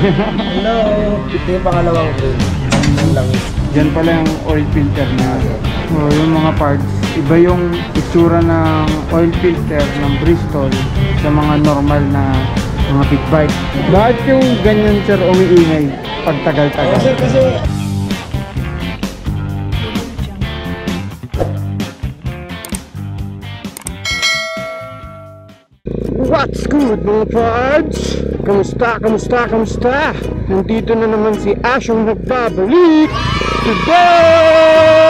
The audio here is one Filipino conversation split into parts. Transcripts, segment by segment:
Hello! Ito yung pangalawang grade. Yan pala yung oil filter na. So, yung mga parts, iba yung itsura ng oil filter ng Bristol sa mga normal na mga big bike. Bakit yung ganyan sir umiingay pag tagal-tagal? Kasi what's good mga pards? Kamusta? Nandito na naman si Asyong nagbabalik. Today,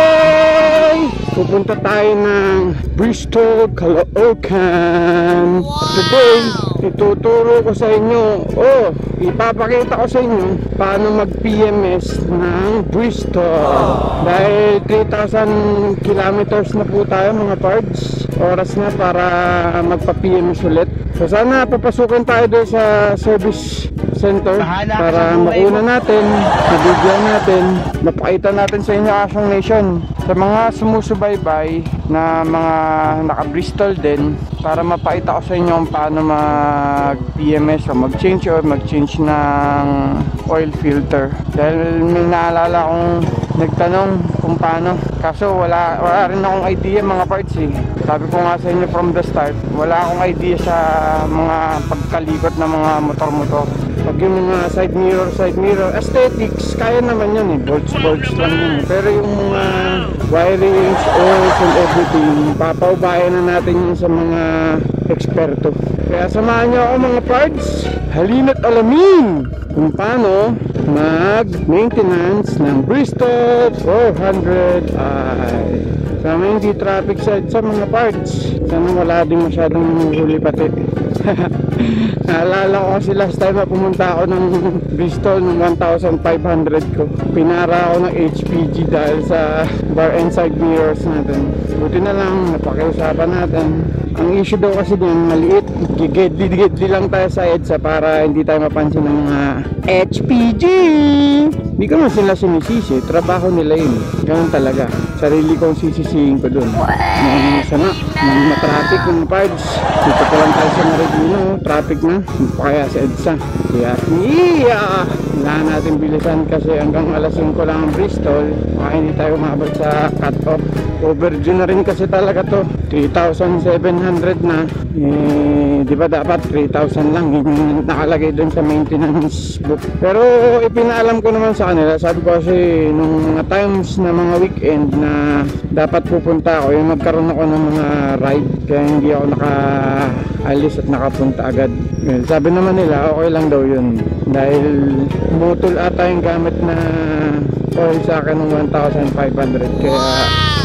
pupunta tayo ng Bristol, Caloocan. Today, ituturo ko sa inyo, ipapakita ko sa inyo paano mag-PMS ng Bristol. Dahil 3,000 kilometers na po tayo mga pards. Oras na para magpa-PMS ulit. So sana papasukin tayo doon sa service center para mauna natin, mabigyan natin, mapakita natin sa inyo Asyong Nation, sa mga sumusubaybay na mga naka-Bristol din, para mapakita ko sa inyo kung paano mag-PMS o mag-change ng oil filter. Dahil may naalala akong nagtanong kung paano, kaso wala rin akong idea mga parts eh. Sabi ko nga sa inyo from the start, wala akong idea sa mga pagkalikot ng mga motor-motor. Pag yung mga side mirror aesthetics, kaya naman yun eh, bolts lang yun. Pero yung mga wirings, oils and everything, papaubayan na natin yun sa mga eksperto. Kaya samahan nyo ako mga parts, halina't alamin kung paano mag-maintenance ng Bristol 400i. Sana hindi traffic side sa mga parts. Sana wala din masyadong huli pati. Naalala ko kasi last time na pumunta ako ng Bristol ng 1,500 ko. Pinara ako ng HPG dahil sa bar and side mirrors natin. Buti na lang, napakiusapan natin. Ang issue daw kasi din, maliit, gigedli lang tayo sa EDSA para hindi tayo mapansin ng mga HPG. Hindi ko man sila sinisisi, trabaho nila yun. Ganun talaga, sarili kong sisisihin ko dun. Sana, matraffic ng parts. Dito ko lang tayo sa Marikina, traffic na, kaya sa EDSA. Kaya, kailangan natin bilisan kasi hanggang alas 5 lang ang Bristol, kaya hindi tayo umabot sa cut-off. Overdue na rin kasi talaga to, 3,700 na. Di ba dapat 3,000 lang yung nakalagay dun sa maintenance book. Pero ipinaalam ko naman sa kanila, sabi ko kasi nung mga times na mga weekend na dapat pupunta ako, yung magkaroon ako ng mga ride, kaya hindi ako nakaalis at nakapunta agad. Sabi naman nila okay lang daw yun dahil mutol ata yung gamit na oil sa akin ng 1,500, kaya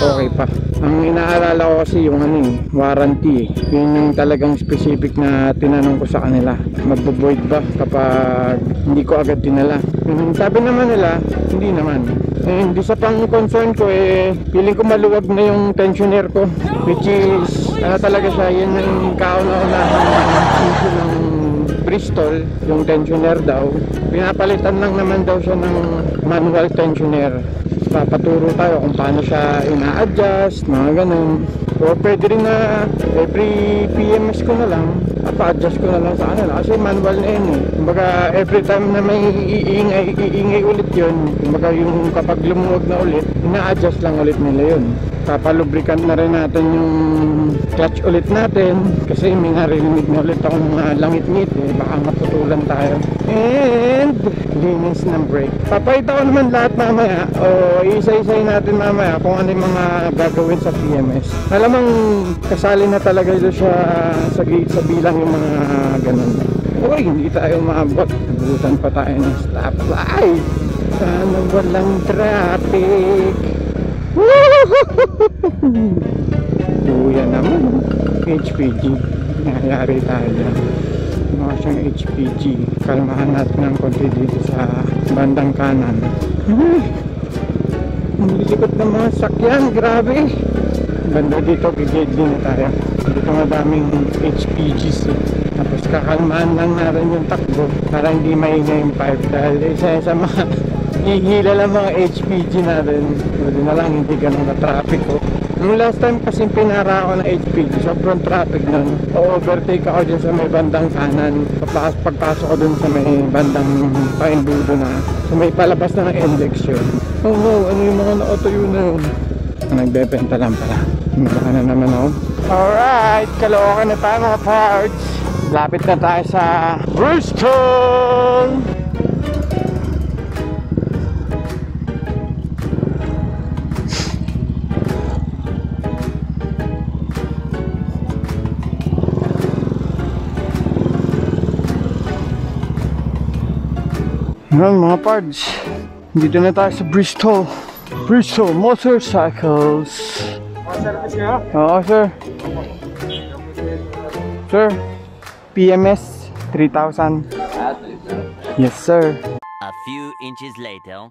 okay pa. Ang inaalala ko kasi yung warranty, yun yung talagang specific na tinanong ko sa kanila, magbo-void ba kapag hindi ko agad dinala. Sabi naman nila hindi naman. Hindi sa pang concern ko feeling ko maluwag na yung tensioner ko, which is talaga siya, yun yung kauna-unahang issue ng Bristol, yung tensioner daw. Pinapalitan lang naman daw siya ng manual tensioner. Papaturo tayo kung paano siya ina-adjust, mga ganun. So pwede rin na every PMS ko na lang, pa-adjust ko na lang sa kanila kasi manual na yun eh. Kumbaga every time na may iingay ulit yun, kumbaga yung kapag lumuwag na ulit, ina-adjust lang ulit nila yun. Papalubricant na rin natin yung clutch ulit natin kasi may narinig na ulit akong langit-ngit baka maputulan tayo. And linis ng brake. Papayita ko naman lahat mamaya o isa-isay natin mamaya kung ano yung mga gagawin sa PMS. Alamang kasali na talaga doon siya sa bilang yung mga ganun. Uy, hindi tayo maabot. Nabutan pa tayo ng stoplight. Sana walang traffic. Kuya naman, HPG. Nangyari tayo dyan. Mga siyang HPG. Kalmahan natin ng konti dito sa bandang kanan. Ang likot ng mga sakyan, grabe. Banda dito, gigedli na tayo. Dito madaming HPGs Tapos kakalmahan lang natin yung takbo para hindi maingay yung pipe. Dahil isa sa mga hihila lang mga HPG natin. Pwede na lang hindi ganun na traffic Nung last time kasi pinara ako ng HPG, sobrang traffic nun. O-overtake ako dyan sa may bandang kanan. Pagpasok ko dun sa may bandang Paimbudo na. So may palabas na ng index yun. Oh, ano yung mga na-auto-yun na yun? Nagbebenta lang pala. Baka na naman ako. Alright, Caloocan na tayo mga parts. Lapit na tayo sa Bristol! Yan mga parts, dito na tayo sa Bristol. Bristol Motorcycles. Oo sir. Sir, PMS 3,000. Yes sir. A few inches later.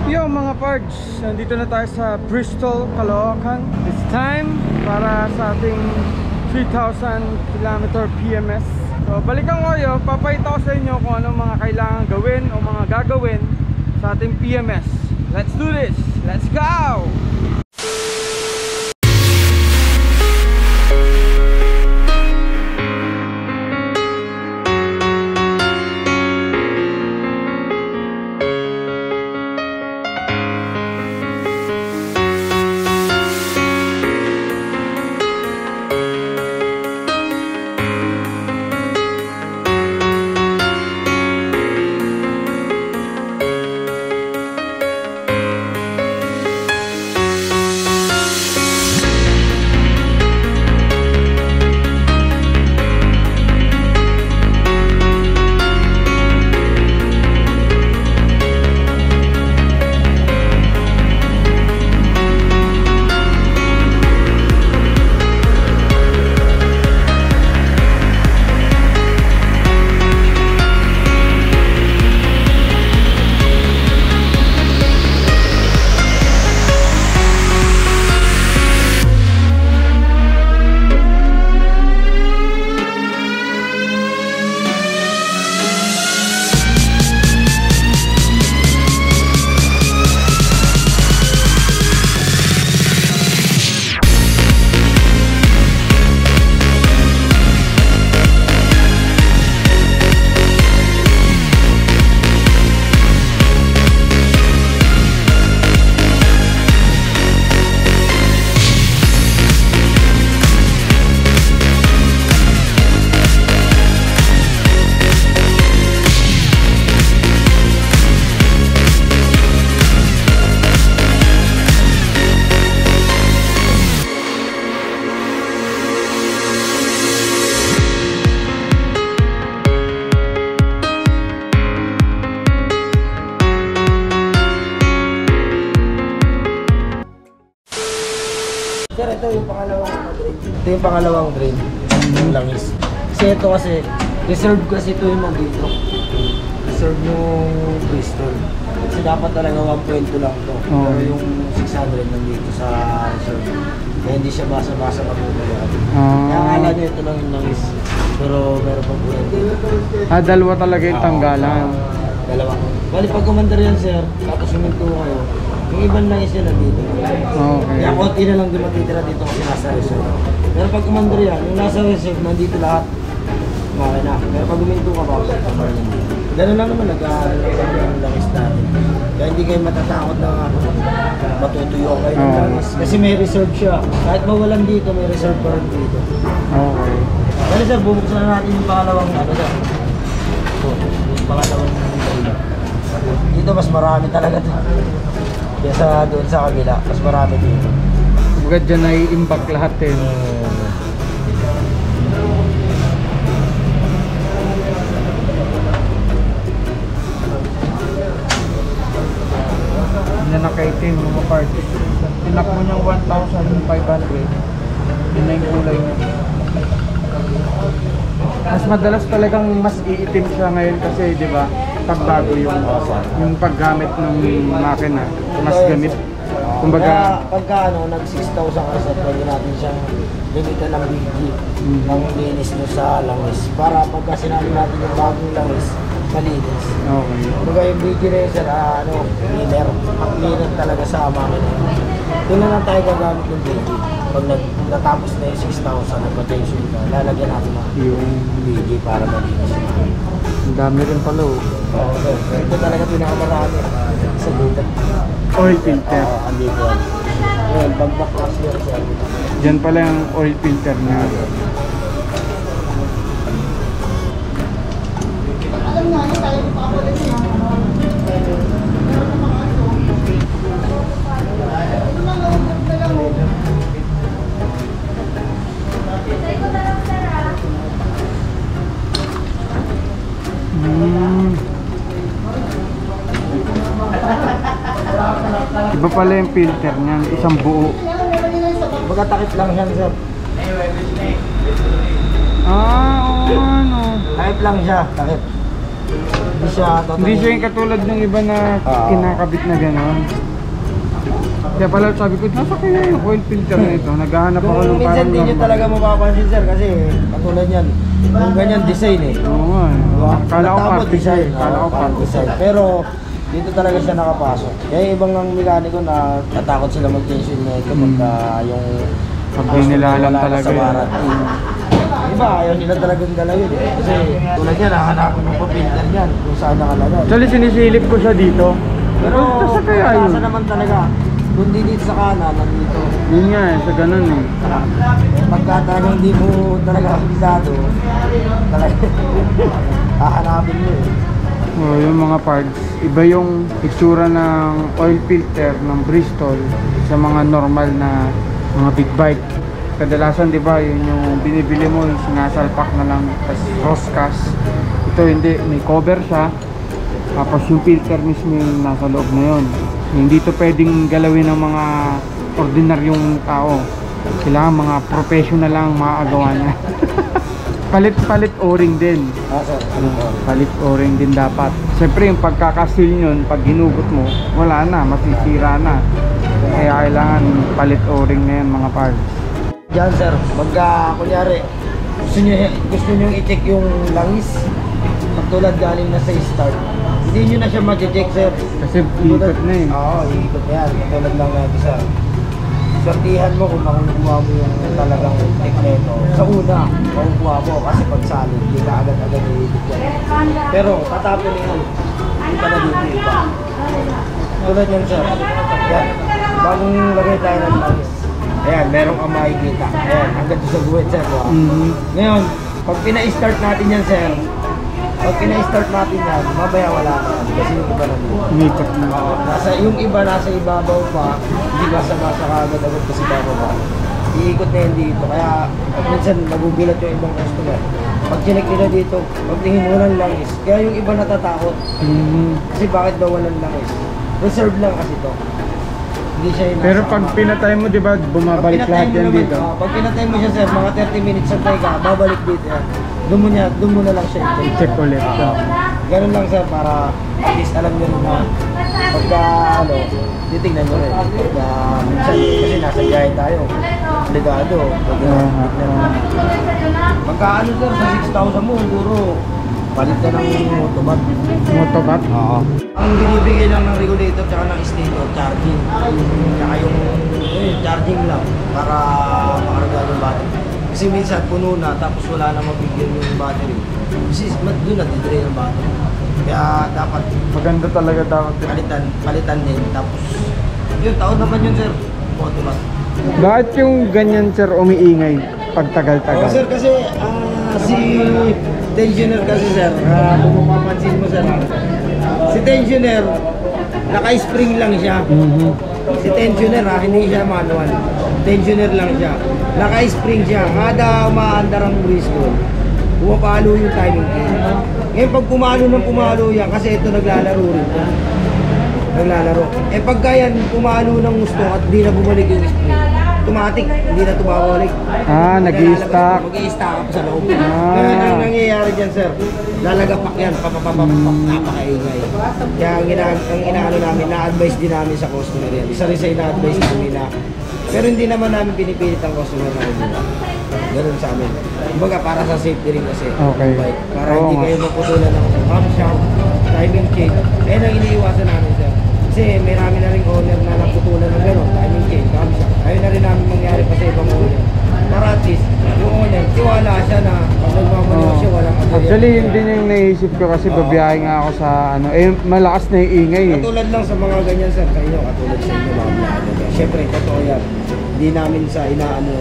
Yo mga parts, nandito na tayo sa Bristol, Caloocan. This time para sa ating 3,000 km PMS. So balikan ko kayo, papakita ko sa inyo kung anong mga kailangan gawin o mga gagawin sa ating PMS. Let's do this! Let's go! Sir, ito yung pangalawang drain. Yung langis. Kasi ito kasi, reserve kasi ito yung dito. Reserve yung Bristol. Kasi dapat talaga 1.2 lang to. Pero yung 600 nandito sa reserve. Kaya hindi siya basa-basa kapag Kaya akala nyo ito lang yung langis. Pero meron pang bulan dito. Dalawa talaga yung tanggalan. Dalawa. Bali pag commander yan sir, tapos huminto kayo, yung ibang langis yan nandito. Okay. Kaya konti na lang din matitira dito kasi nasa reserve. Pero pag commander yan, yung nasa reserve, nandito lahat. Okay na. Pero pag huminto ka pa, gano'n lang naman nag-aaral ng langis natin. Kaya hindi kayo matatakot na matutuyo kayo ng langis. Kasi may reserve siya. Kahit mawalan dito, may reserve pa rin dito. Okay. Kaya sir, bubuksan na natin yung pangalawang ano sir. Ito, yung pangalawang ano. Dito mas marami talaga dito. Kesa doon sa kabila, mas marami dito. Bagad dyan ay impact lahat eh. Hindi na nakaitim mga party. Tinak mo niyang 1,500. Yun na yung kulay niya. Mas madalas talagang mas iitim siya ngayon kasi di ba pagbago yung paggamit ng makina mas gamit kumbaga pagka ano nag 6,000 kasi pwede natin siyang limitan ng BG ng linis no sa langis para pagka sinabi natin yung bagong langis malinis. Okay. Kumbaga yung BG na yun sir cleaner talaga sa makina. Doon na lang tayo gagamit ng DG. Pag natapos na yung 6,000 na potential ka, lalagyan natin ng Yung DG para malinis. ang dami rin pala oh. Oo, sir. Ito talaga pinakamarami sa data. Oil filter. Oo, andito yan. Ngayon, pag-backwash yun, sir. Diyan pala yung oil filter niya. Iba pala yung filter niyan, isang buo. Magkatakip lang yan, sir. Ah, oo ano. Takip lang siya, takip. Hindi siya totally. Hindi siya yung katulad ng iba na kinakabit na gano'n. Kaya pala sabi ko, nasa kaya yung oil filter na ito? Naghahanap ako ng Minsan parang din nyo talaga mapapansin, sir, kasi katulad yan. Yung ganyan design eh. Oo nga eh. Diba? Kala ko Natapos part design. Kala ko part part design. Pero dito talaga siya nakapasok. Kaya yung ibang ng mekaniko na natakot sila mag-tension na ito pagka yung Pag di nila alam wala na talaga sa yun. warranty. Iba, ayaw nila talagang dalawin eh. Kasi tulad yan, hahanapin mo pa filter yan kung saan nakalagay. Actually, sinisilip ko siya dito. Pero sa kaya yun? nasa naman talaga. Kundi dito sa kanan, nandito. Yun nga eh, sa ganun eh. Pagka talagang hindi mo talaga kabisado, talaga hahanapin mo eh. Oh, yung mga parts, iba yung itsura ng oil filter ng Bristol sa mga normal na mga big bike. Kadalasan 'di ba, yun yung binibili mo, yung sinasalpak na lang tas roscas. Ito hindi, may cover siya. Tapos yung filter mismo yung nasa loob na yun. Hindi to pwedeng galawin ng mga ordinaryong tao. Kailangan mga professional lang maagawa niya. Palit o-ring din. Sir. Palit o-ring din dapat. Siyempre yung pagkakasil nyon, pag ginugot mo, wala na, masisira na. Kaya kailangan palit o-ring na yan mga parts. Diyan sir, pagka kunyari gusto nyo i-check yung langis, pagtulad galing na sa start, hindi nyo na siya mag-check sir. Kasi ikot na eh. Oo, iikot na yan. Pagtulad lang natin sir. Sortihan mo kung makukuha mo yung talagang check na ito. Sa una, makukuha mo kasi pag salid, hindi ka agad-agad iikot yan. Pero tatapon yun, hindi ka na dito iba. Tulad yan sir. Yan. Bagong lagay tayo ng langis. Ayan, merong kang makikita. Ayan, hanggang sa guwit sir. Wow. Ngayon, pag pina-start natin yan sir, pag pina-start natin yan, mamaya wala na yan. Kasi yung iba nandito. Umikot na. Yung iba nasa ibabaw pa, hindi basa-basa kagad-agad kasi bababa. Iikot na yan dito. Kaya minsan nagugulat yung ibang customer. Pag chinek nila dito, pagtingin mo ng langis. Kaya yung iba natatakot. Kasi bakit daw walang langis? Reserve lang kasi to. Hindi siya yung Pero nasa pag ama. pinatay mo, di ba, bumabalik lahat yan dito? Pag pinatay mo siya sir, mga 30 minutes santay ka, babalik dito yan. Doon mo na lang siya i-check. Check ulit. Ganun lang sir para at least alam nyo rin na pagka titignan nyo rin. Pagka minsan kasi nasa biyahe tayo. Ligado. Pagka sir, sa 6,000 mo, siguro palit ka ng motobat. Motobat? Oo. Ang binibigay lang ng regulator tsaka ng stator, charging. Tsaka yung charging lang para makarga yung battery. Kasi minsan puno na tapos wala na mabigyan yung battery. Kasi doon natidrain ang battery. Kaya dapat Maganda talaga dapat. palitan din. Tapos yun, taon naman yun sir. Automat. Bakit yung ganyan sir umiingay pag Oh, tagal-tagal? sir, kasi si tensioner kasi sir, kung mapapansin mo sir, si tensioner, naka-spring lang siya. Si tensioner hindi siya manual. Tensioner lang siya. Naka-spring siya. Kada umaandar ang whistle, pumapalo yung timing key. Ngayon pag pumalo yan, kasi ito naglalaro rin. Naglalaro. Pagka yan, pumalo ng gusto at di na bumalik yung spring, automatic, hindi na tumawalik. Nag-i-stack. Mag-i-stack up sa loob. Ngayon, ang nangyayari dyan, sir, lalagapak yan, napakaingay. Kaya ang inaano namin, na-advise din namin sa customer yan. Isa rin sa ina-advise namin na, pero hindi naman namin pinipilit ang customer na kumula. Ganun sa amin. Kumbaga, para sa safety rin kasi. Okay. Para Oo hindi nga. kayo maputulan ng camshaft, timing chain. Kaya nang iniiwasan namin, sir. Kasi may rami na rin owner na naputulan ng gano'n, timing chain. Kami siya. Ayun na rin namin mangyari pa sa ibang owner. Para at least, yung owner, tiwala siya na pag nagmamaneho siya, walang aberya. Actually, yun din yung naisip ko kasi babiyahe nga ako sa ano, malakas na yung ingay eh. Katulad lang sa mga ganyan sir, kayo, katulad sa inyo mga vlogger. Siyempre, totoo yan. Hindi namin sa inaano,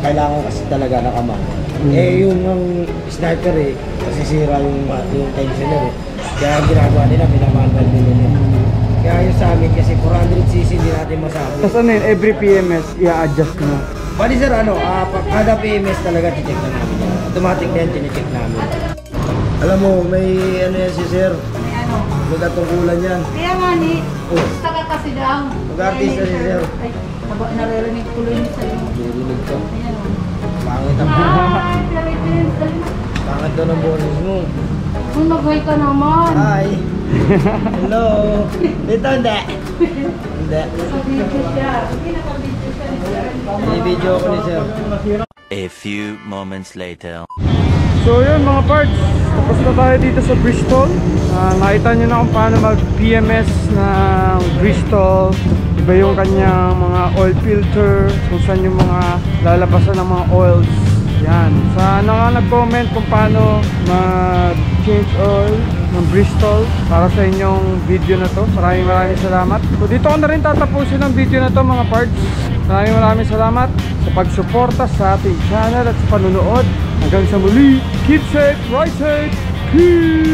kailangan kasi talaga nakaman. Yung ang sniper masisira yung tensioner Kaya ang ginagawa nila, minamanual nila nila. Kaya yung sa amin kasi 400cc hindi natin masabi. Tapos ano yun, every PMS, i-adjust mo. Bali sir, kada PMS talaga ticheck na namin yan. Automatic na yan, tinecheck namin. Alam mo, may ano yan si sir. May ano. May katungkulan yan. Kaya nga ni, Oh. gusto ka kasi daw. Mag-artista si sir. Ay, naririnig tuloy niyo sa'yo. Narinig ko. Ayan o. Pangit ang Ay, naririnig sa'yo. pangit daw ng boses mo. Kung mag-hi ka naman. Hi! Hello! Dito hindi! Hindi. Naka-video siya. Hindi naka-video siya ni sir. May video ko ni sir. A few moments later. So yun mga parts, tapos na tayo dito sa Bristol. Nakita nyo na kung paano mag-PMS ng Bristol. Iba yung kanyang mga oil filter, kung saan yung mga lalabasan ng mga oils. Yan. Sa nga nag-comment kung paano mag-change oil ng Bristol para sa inyong video na to. Maraming salamat. So dito ko na rin tatapusin ang video na to mga parts. Maraming salamat sa pagsuporta sa ating channel at sa panunood. Hanggang sa muli, keep safe, ride safe, peace!